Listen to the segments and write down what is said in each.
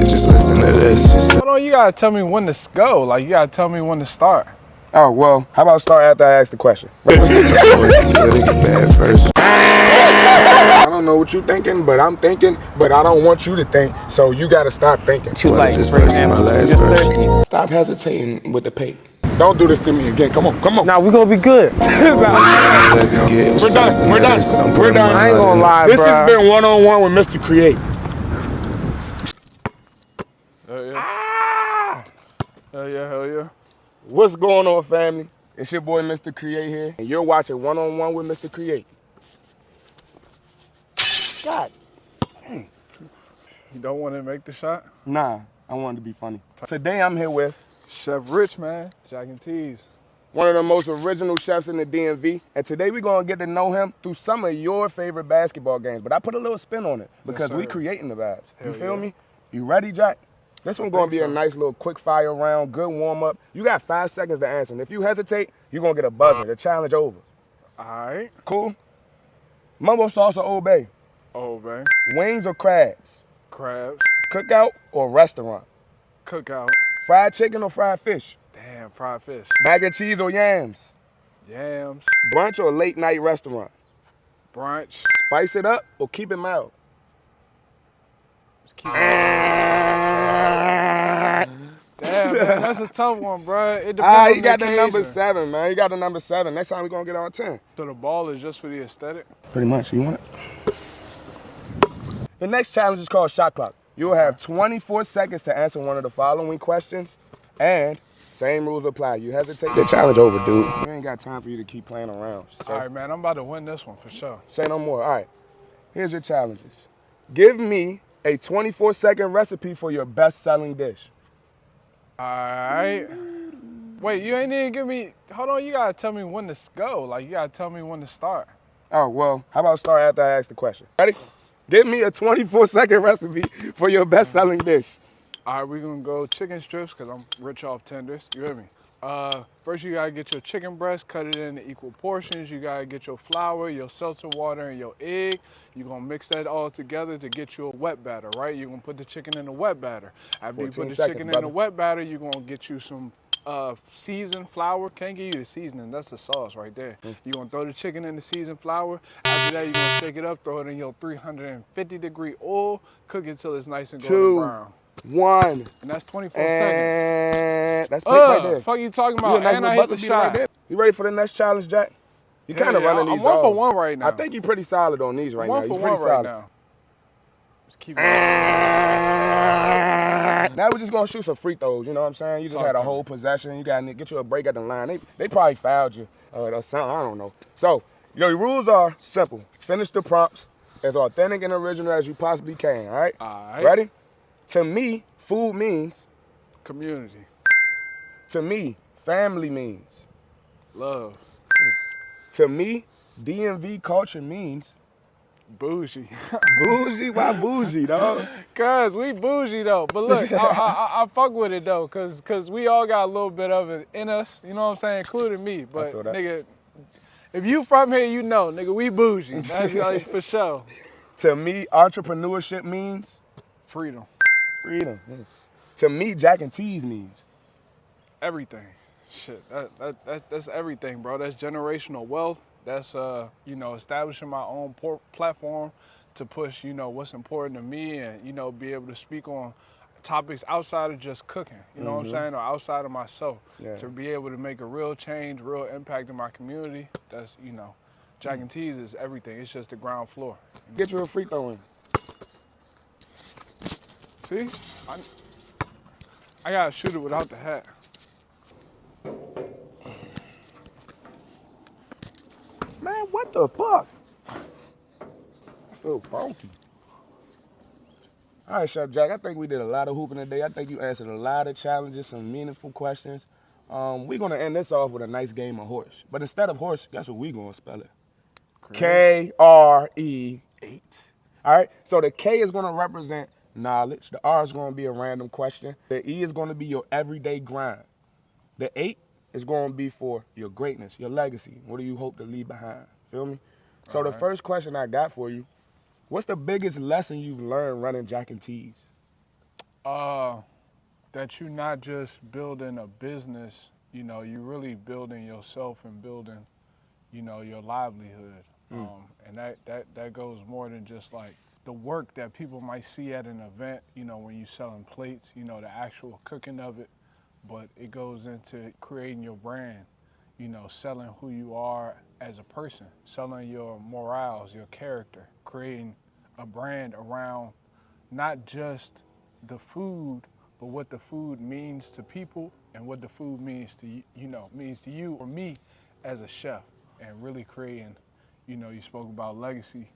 just listen to this. Hold on, you gotta tell me when to go. Like, you gotta tell me when to start. Oh, well, how about start after I ask the question? I don't know what you're thinking, but I'm thinking, but I don't want you to think, so you gotta stop thinking. Like, for example, you just thirsty. Stop hesitating with the paint. Don't do this to me again. Come on, come on. Nah, we gonna be good. We're done. We're done. We're done. I ain't gonna lie, This bro. has been one-on-one with Mr. Create. Hell yeah. Hell yeah, hell yeah. What's going on, family? It's your boy, Mr. Create here, and you're watching One-on-One with Mr. Create. God dang. You don't want to make the shot? Nah, I wanted to be funny. Today I'm here with Chef Rich, man. Jack and Tees. one of the most original chefs in the DMV, and today we're gonna get to know him through some of your favorite basketball games. But I put a little spin on it because we creating the vibes. You feel me? You ready, Jack? This one's gonna be a nice little quick fire round, good warm up. You got 5 seconds to answer. And if you hesitate, you're gonna get a buzzer. The challenge over. All right. Cool? Mumbo sauce or Old Bay? Old Bay. Wings or crabs? Crabs. Cookout or restaurant? Cookout. Fried chicken or fried fish? Damn, fried fish. Mac and cheese or yams? Yams. Brunch or late night restaurant? Brunch. Spice it up or keep it mild? Damn, man, that's a tough one, bro. It depends on you got the number occasion. 7, man. You got the number 7. Next time we're gonna get on 10. So the ball is just for the aesthetic? Pretty much. You want it? The next challenge is called Shot Clock. You'll have 24 seconds to answer one of the following questions, and same rules apply. You hesitate, the challenge over, dude. We ain't got time for you to keep playing around. So. All right, man, I'm about to win this one for sure. Say no more. All right, here's your challenges. Give me a 24-second recipe for your best-selling dish. All right. Wait, you ain't even give me, hold on, you gotta tell me when to go. Like, you gotta tell me when to start. Oh, well, how about start after I ask the question? Ready? Give me a 24-second recipe for your best-selling dish. All right, we're gonna go chicken strips because I'm rich off tenders. You hear me? First, you gotta get your chicken breast, cut it into equal portions. You gotta get your flour, your seltzer water, and your egg. You're gonna mix that all together to get you a wet batter, right? You're gonna put the chicken in the wet batter. After you put the chicken in the wet batter, you're gonna get you some seasoned flour. Can't give you the seasoning, that's the sauce right there. You're gonna throw the chicken in the seasoned flour. After that, you're gonna shake it up, throw it in your 350-degree oil, cook it till it's nice and golden brown. 1. And that's 24 seconds. That's right there. Fuck you talking about? Nice and I hit the shot. Right, you ready for the next challenge, Jack? You kind of running these I'm 1 for 1 right now. I think you're pretty solid on these right now. You're pretty solid. Now. Just keep going. Now we're just gonna shoot some free throws, you know what I'm saying? You just had a whole possession, you gotta get you a break at the line. They probably fouled you or something, I don't know. So, your rules are simple. Finish the prompts as authentic and original as you possibly can, all right? All right. Ready? To me, food means community. To me, family means love. To me, DMV culture means bougie. Bougie? Why bougie, dog? Cause we bougie though. But look, I fuck with it though, cause we all got a little bit of it in us. You know what I'm saying, including me. But nigga, if you from here, you know, nigga, we bougie. That's like for sure. To me, entrepreneurship means freedom. Freedom. To me, Jack and Tees means everything. Shit, that's everything, bro. That's generational wealth. That's you know, establishing my own platform to push, you know, what's important to me, and you know, be able to speak on topics outside of just cooking. You know what I'm saying, or outside of myself. To be able to make a real change, real impact in my community. That's, you know, Jack and Tees is everything. It's just the ground floor. Get you a free throw in. See, I gotta shoot it without the hat. Man, what the fuck? I feel funky. All right, Chef Jack, I think we did a lot of hooping today. I think you answered a lot of challenges, some meaningful questions. We're gonna end this off with a nice game of horse. But instead of horse, guess what we gonna spell it? K-R-E-8. All right, so the K is gonna represent knowledge. The R is gonna be a random question. The E is gonna be your everyday grind. The 8 is gonna be for your greatness, your legacy. What do you hope to leave behind? Feel me? So the first question I got for you, what's the biggest lesson you've learned running Jack and Tees? That you're not just building a business, you're really building yourself and building, your livelihood. And that goes more than just like the work that people might see at an event, when you're selling plates, the actual cooking of it, but it goes into creating your brand, selling who you are as a person, selling your morals, your character, creating a brand around not just the food, but what the food means to people and what the food means to means to you or me as a chef, and really creating, you spoke about legacy.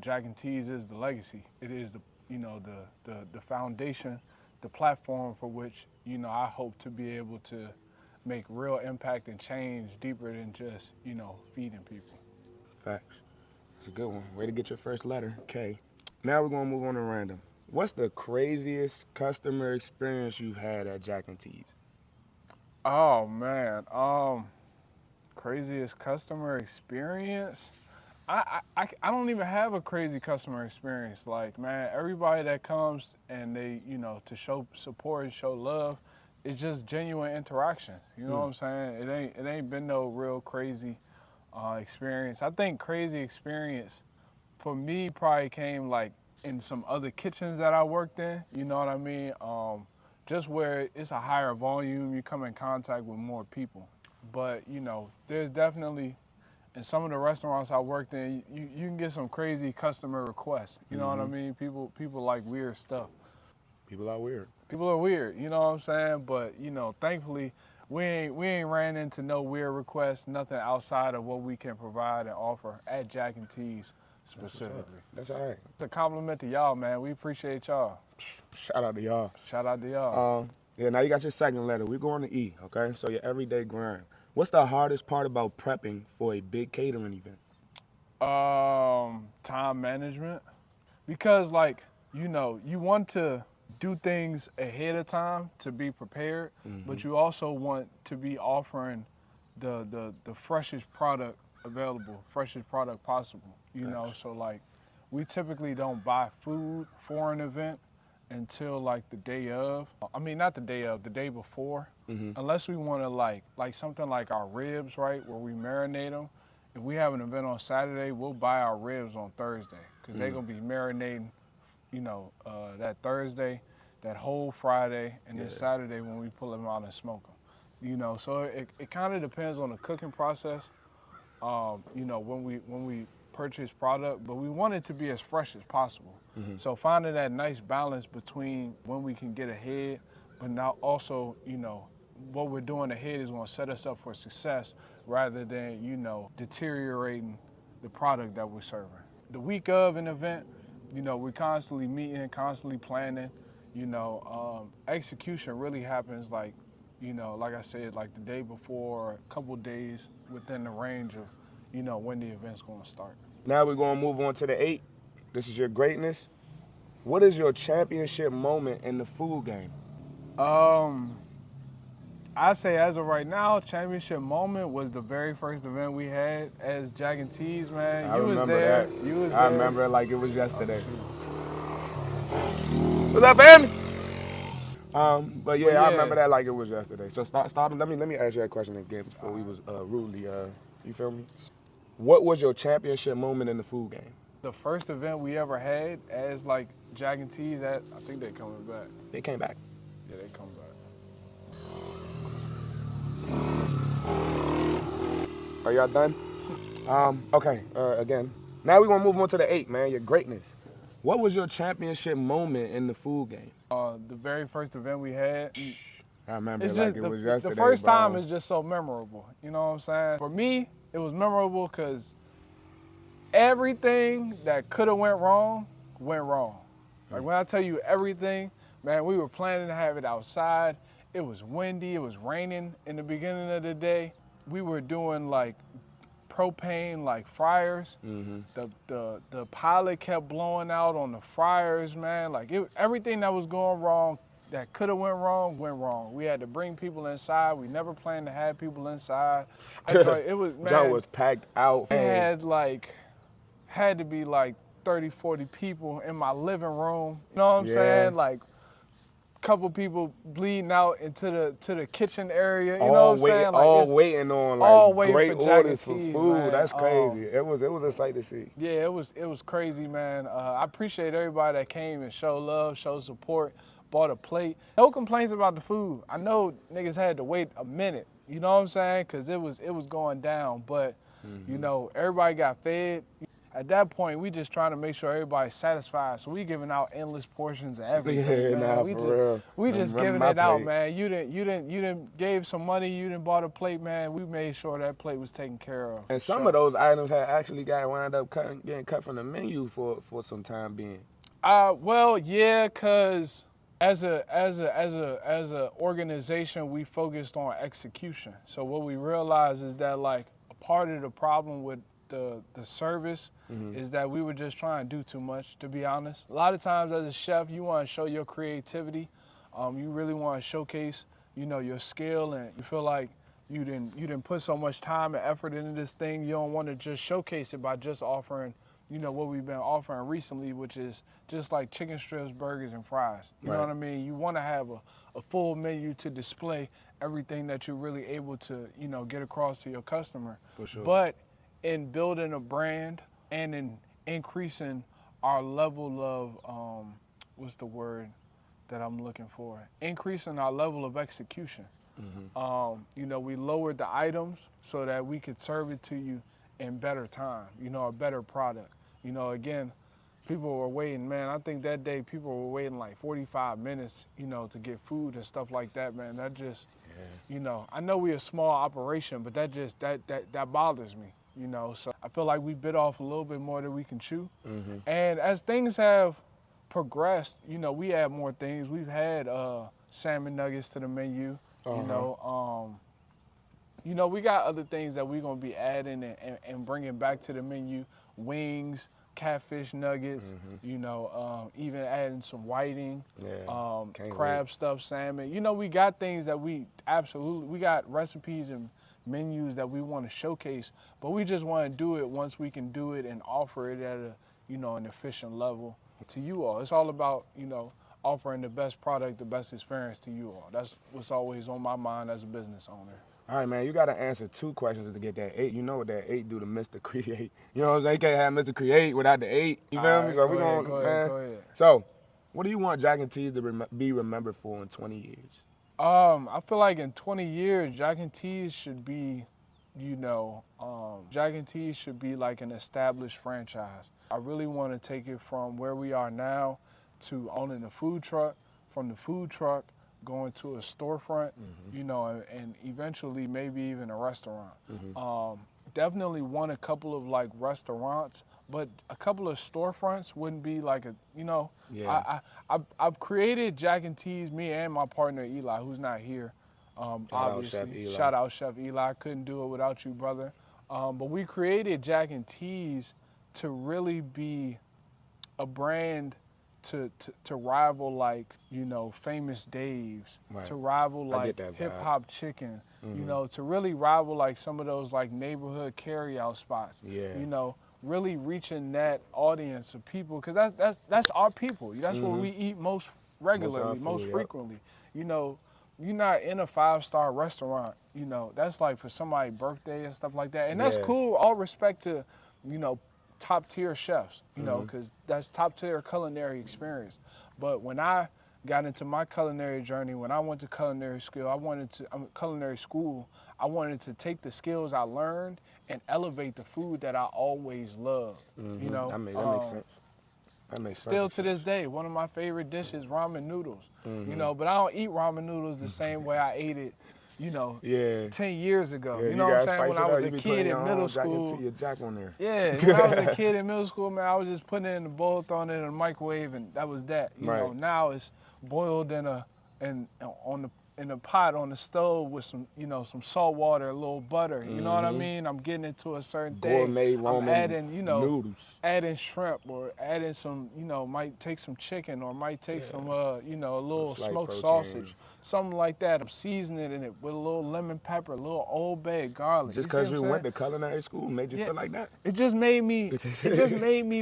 Jack and Tees is the legacy. It is the foundation, the platform for which, I hope to be able to make real impact and change deeper than just, feeding people. Facts. It's a good one. Way to get your first letter, K. Now we're gonna move on to random. What's the craziest customer experience you've had at Jack and Tees? Oh man, craziest customer experience? I don't even have a crazy customer experience. Like, man, everybody that comes and they, to show support and show love, it's just genuine interaction. You know what I'm saying? It ain't been no real crazy experience. I think crazy experience for me probably came like in some other kitchens that I worked in. You know what I mean? Just where it's a higher volume, you come in contact with more people. But there's definitely, in some of the restaurants I worked in, you can get some crazy customer requests. You know what I mean? People like weird stuff. People are weird. People are weird, you know what I'm saying? But, thankfully, we ain't ran into no weird requests, nothing outside of what we can provide and offer at Jack and Tees specifically. That's all right. It's a compliment to y'all, man. We appreciate y'all. Shout out to y'all. Shout out to y'all. Yeah, now you got your second letter. We're going to E, okay? So your everyday grind. What's the hardest part about prepping for a big catering event? Time management. Because, like, you want to do things ahead of time to be prepared, but you also want to be offering the freshest product available, freshest product possible. So like we typically don't buy food for an event until like the day of. I mean, not the day of, the day before, unless we want to like something like our ribs, right, where we marinate them. If we have an event on Saturday, we'll buy our ribs on Thursday because they're gonna be marinating, that Thursday, that whole Friday, and then Saturday when we pull them out and smoke them. So it kind of depends on the cooking process. When we purchase product, but we want it to be as fresh as possible. So finding that nice balance between when we can get ahead, but now also, what we're doing ahead is going to set us up for success rather than, deteriorating the product that we're serving. The week of an event, we're constantly meeting, constantly planning. Execution really happens like I said, like the day before, a couple days within the range of, when the event's going to start. Now we're going to move on to the 8. This is your greatness. What is your championship moment in the food game? I say as of right now, championship moment was the very first event we had as Jack and Tees, man. I remember there. that. You was I there. remember it like it was yesterday. What's up, family? But yeah, I remember that like it was yesterday. So start. Let me ask you that question again before we was rudely. You feel me? What was your championship moment in the food game? The first event we ever had as like Jack and Tees, I think they're coming back. They came back. Yeah, they come back. Are y'all done? Okay. Again. Now we're gonna move on to the 8, man. Your greatness. What was your championship moment in the food game? The very first event we had. I remember it like it was yesterday. The first time is just so memorable. You know what I'm saying? For me, it was memorable because everything that could have went wrong. Like when I tell you everything, man, we were planning to have it outside. It was windy, it was raining in the beginning of the day. We were doing like propane like fryers. The pilot kept blowing out on the fryers, man. Like everything that was going wrong, that could have went wrong. We had to bring people inside. We never planned to have people inside. It was, man. John was packed out. It had to be like 30, 40 people in my living room. You know what I'm saying? Like couple people bleeding out into the kitchen area. You know what I'm saying? Like, all waiting on like great orders for food. Man. That's crazy. It was a sight to see. Yeah, it was crazy, man. I appreciate everybody that came and showed love, showed support, bought a plate. No complaints about the food. I know niggas had to wait a minute. You know what I'm saying? Because it was going down, but you know, everybody got fed. At that point, we just trying to make sure everybody's satisfied. So we giving out endless portions of everything. Yeah, man. We just giving it out, man. You didn't gave some money. You didn't bought a plate, man. We made sure that plate was taken care of. And some of those items had actually wound up getting cut from the menu for some time being. Well, yeah, cause as a organization, we focused on execution. So what we realized is that like a part of the problem with the service is that we were just trying to do too much, to be honest. A lot of times as a chef, you want to show your creativity. You really want to showcase, you know, your skill, and you feel like you didn't put so much time and effort into this thing. You don't want to just showcase it by just offering, you know, what we've been offering recently, which is just like chicken strips, burgers, and fries. You know what I mean? You want to have a full menu to display everything that you're really able to, you know, get across to your customer. For sure. But in building a brand and in increasing our level of, what's the word that I'm looking for? Increasing our level of execution. You know, we lowered the items so that we could serve it to you in better time, you know, a better product. You know, again, people were waiting, man. I think that day people were waiting like 45 minutes, you know, to get food and stuff like that, man. That just, you know, I know we're a small operation, but that just, that bothers me. You know, so I feel like we bit off a little bit more than we can chew. And as things have progressed, you know, we add more things. We've had salmon nuggets to the menu. You know, we got other things that we're gonna be adding and bringing back to the menu. Wings, catfish nuggets. You know, even adding some whiting, crab stuffed salmon. You know, we got things that we got recipes and menus that we want to showcase, but we just want to do it once we can do it and offer it at a, you know, an efficient level to you all. It's all about, you know, offering the best product, the best experience to you all. That's what's always on my mind as a business owner. All right, man, you got to answer 2 questions to get that 8. You know what that 8 do to MR.KRE8. You know what I'm saying? You can't have MR.KRE8 without the 8. You feel me? So we're going to, man. Go ahead. So, what do you want Jack and T's to be remembered for in 20 years? I feel like in 20 years, Jack and T's should be, you know, Jack and T's should be like an established franchise. I really want to take it from where we are now to owning a food truck, from the food truck going to a storefront, you know, and eventually maybe even a restaurant. Definitely want a couple of like restaurants, but a couple of storefronts wouldn't be like a, you know, I've created Jack and T's, me and my partner Eli, who's not here, obviously. Shout out Chef Eli. I couldn't do it without you, brother. But we created Jack and T's to really be a brand to rival like, you know, Famous Dave's, to rival like Hip Hop Chicken, you know, to really rival like some of those like neighborhood carry-out spots. You know, really reaching that audience of people, because that's our people. That's what we eat most regularly, most frequently. You know, you're not in a 5-star restaurant, you know, that's like for somebody's birthday and stuff like that. And that's cool, all respect to, you know, top tier chefs, you know, because that's top tier culinary experience. But when I got into my culinary journey, when I went to culinary school, I wanted to take the skills I learned and elevate the food that I always loved. You know, that makes sense. That makes sense. Still to this day, one of my favorite dishes, ramen noodles. You know, but I don't eat ramen noodles the same way I ate it, you know, 10 years ago. You know what I'm saying? When I was a kid in middle school. Jack on there. Yeah, when I was a kid in middle school, man, I was just putting it in the bowl, throwing it in the microwave, and that was that. You know, now it's boiled in a pot on the stove with some, you know, some salt water, a little butter. You know what I mean? I'm getting into a certain gourmet thing. ramen I'm adding, you know, noodles. Adding shrimp, or adding some, you know, might take some chicken, or might take some, you know, a little smoked sausage, something like that. I'm seasoning it with a little lemon pepper, a little Old Bay garlic. Just because you went to culinary school made you feel like that? It just made me,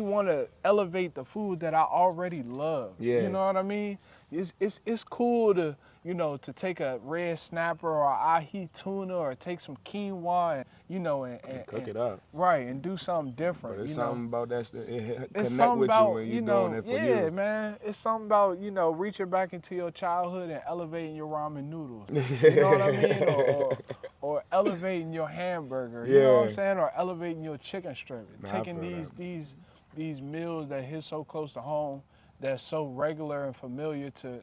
want to elevate the food that I already love. You know what I mean? it's cool to, you know, to take a red snapper or ahi tuna or take some quinoa and, you know, and cook it up. Right, and do something different. But it's you something know? about that. It It's connect something with about, you when you you're know, doing it for yeah, you. man. It's something about, you know, reaching back into your childhood and elevating your ramen noodles. You know what I mean? Or elevating your hamburger. You know what I'm saying? Or elevating your chicken strip. Taking these meals that hit so close to home, that's so regular and familiar to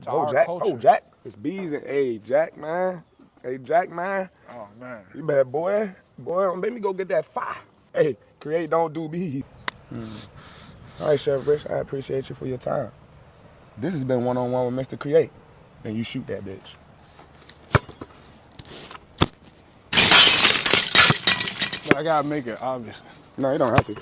our Jack, culture. Jack, it's bees and hey, Jack, man. Hey, Jack, man. Oh, man. You better, boy, let me go get that fire. Hey, create, don't do bees. All right, Chef Rich, I appreciate you for your time. This has been One-on-One with Mr. Create, and you shoot that bitch. I gotta make it, obviously. No, you don't have to.